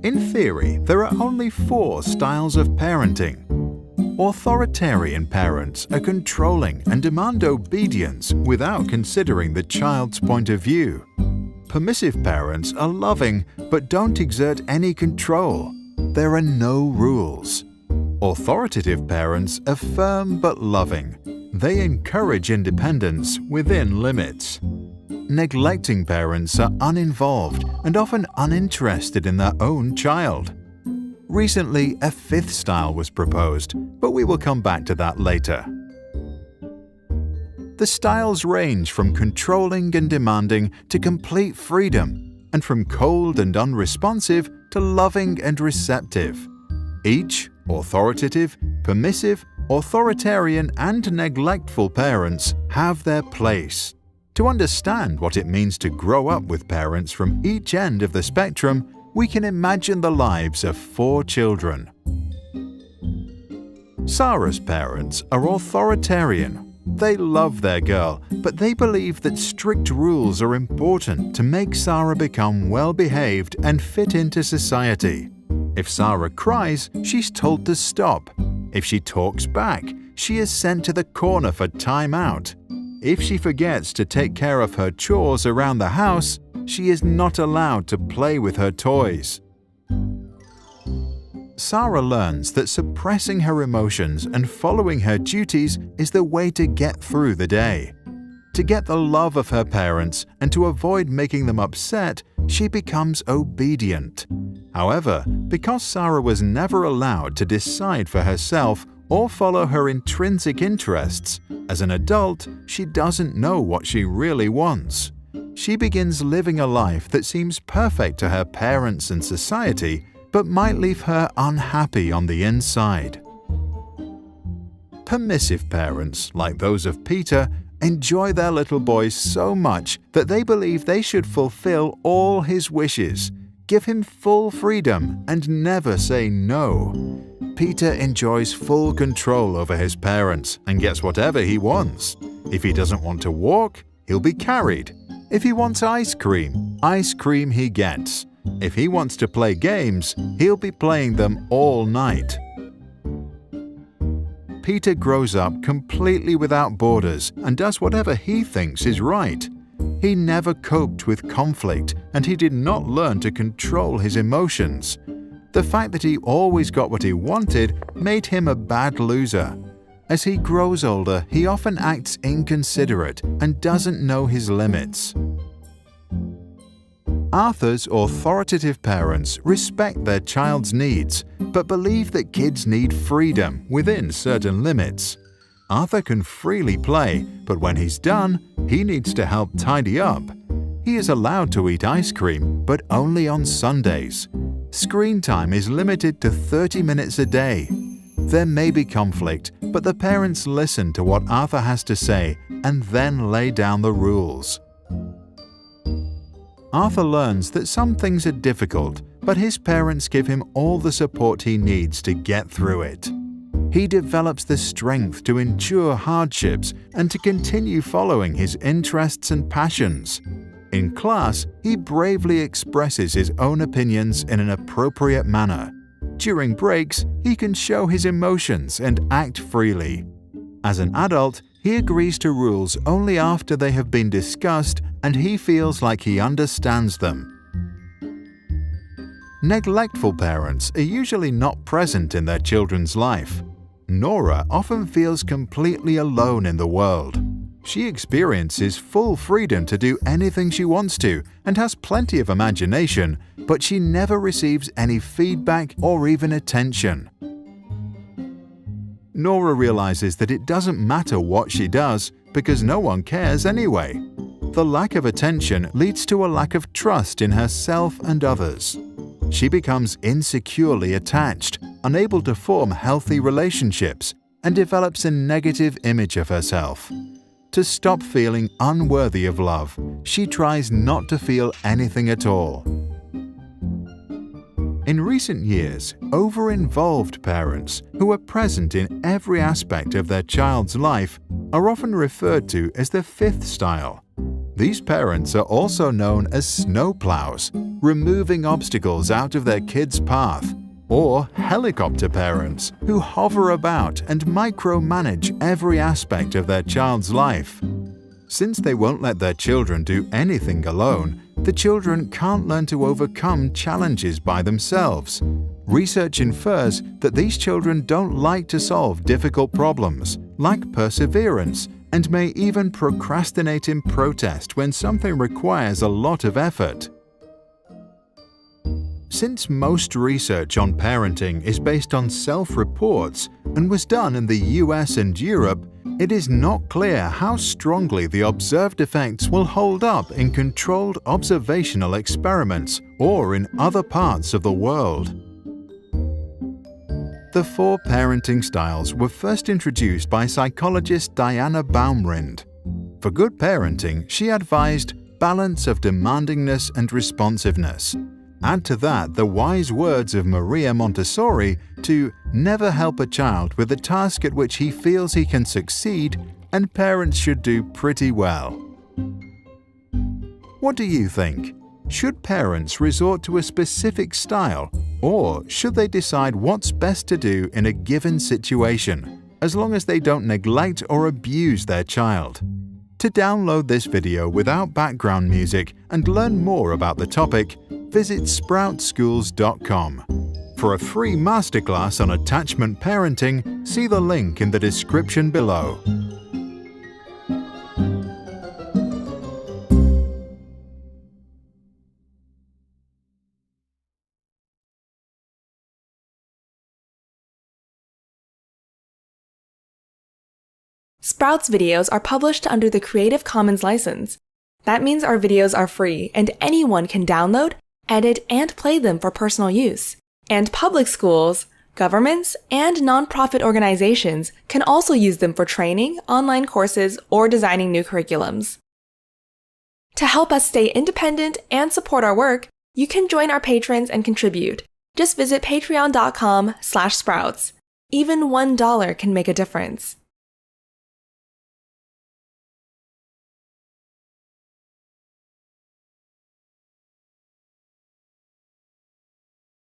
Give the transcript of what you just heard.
In theory, there are only 4 styles of parenting. Authoritarian parents are controlling and demand obedience without considering the child's point of view. Permissive parents are loving but don't exert any control. There are no rules. Authoritative parents are firm but loving. They encourage independence within limits. Neglecting parents are uninvolved and often uninterested in their own child. Recently, a 5th style was proposed, but we will come back to that later. The styles range from controlling and demanding to complete freedom, and from cold and unresponsive to loving and receptive. Each authoritative, permissive, authoritarian, and neglectful parents have their place. To understand what it means to grow up with parents from each end of the spectrum, we can imagine the lives of 4 children. Sarah's parents are authoritarian. They love their girl, but they believe that strict rules are important to make Sarah become well-behaved and fit into society. If Sarah cries, she's told to stop. If she talks back, she is sent to the corner for time out. If she forgets to take care of her chores around the house, she is not allowed to play with her toys. Sarah learns that suppressing her emotions and following her duties is the way to get through the day. To get the love of her parents and to avoid making them upset, she becomes obedient. However, because Sarah was never allowed to decide for herself or follow her intrinsic interests, as an adult, she doesn't know what she really wants. She begins living a life that seems perfect to her parents and society, but might leave her unhappy on the inside. Permissive parents, like those of Peter, enjoy their little boy so much that they believe they should fulfill all his wishes, give him full freedom, and never say no. Peter enjoys full control over his parents and gets whatever he wants. If he doesn't want to walk, he'll be carried. If he wants ice cream he gets. If he wants to play games, he'll be playing them all night. Peter grows up completely without borders and does whatever he thinks is right. He never coped with conflict, and he did not learn to control his emotions. The fact that he always got what he wanted made him a bad loser. As he grows older, he often acts inconsiderate and doesn't know his limits. Arthur's authoritative parents respect their child's needs, but believe that kids need freedom within certain limits. Arthur can freely play, but when he's done, he needs to help tidy up. He is allowed to eat ice cream, but only on Sundays. Screen time is limited to 30 minutes a day. There may be conflict, but the parents listen to what Arthur has to say and then lay down the rules. Arthur learns that some things are difficult, but his parents give him all the support he needs to get through it. He develops the strength to endure hardships and to continue following his interests and passions. In class, he bravely expresses his own opinions in an appropriate manner. During breaks, he can show his emotions and act freely. As an adult, he agrees to rules only after they have been discussed and he feels like he understands them. Neglectful parents are usually not present in their children's life. Nora often feels completely alone in the world. She experiences full freedom to do anything she wants to and has plenty of imagination, but she never receives any feedback or even attention. Nora realizes that it doesn't matter what she does because no one cares anyway. The lack of attention leads to a lack of trust in herself and others. She becomes insecurely attached, unable to form healthy relationships, and develops a negative image of herself. To stop feeling unworthy of love, she tries not to feel anything at all. In recent years, over-involved parents who are present in every aspect of their child's life are often referred to as the 5th style. These parents are also known as snowplows, removing obstacles out of their kids' path, or helicopter parents who hover about and micromanage every aspect of their child's life. Since they won't let their children do anything alone, the children can't learn to overcome challenges by themselves. Research infers that these children don't like to solve difficult problems, lack perseverance, and may even procrastinate in protest when something requires a lot of effort. Since most research on parenting is based on self-reports and was done in the US and Europe, it is not clear how strongly the observed effects will hold up in controlled observational experiments or in other parts of the world. The 4 parenting styles were first introduced by psychologist Diana Baumrind. For good parenting, she advised balance of demandingness and responsiveness. Add to that the wise words of Maria Montessori to never help a child with a task at which he feels he can succeed, and parents should do pretty well. What do you think? Should parents resort to a specific style, or should they decide what's best to do in a given situation, as long as they don't neglect or abuse their child? To download this video without background music and learn more about the topic, visit SproutSchools.com. For a free masterclass on attachment parenting, see the link in the description below. Sprouts videos are published under the Creative Commons license. That means our videos are free and anyone can download, edit, and play them for personal use. And public schools, governments, and nonprofit organizations can also use them for training, online courses, or designing new curriculums. To help us stay independent and support our work, you can join our patrons and contribute. Just visit patreon.com/sprouts. Even $1 can make a difference.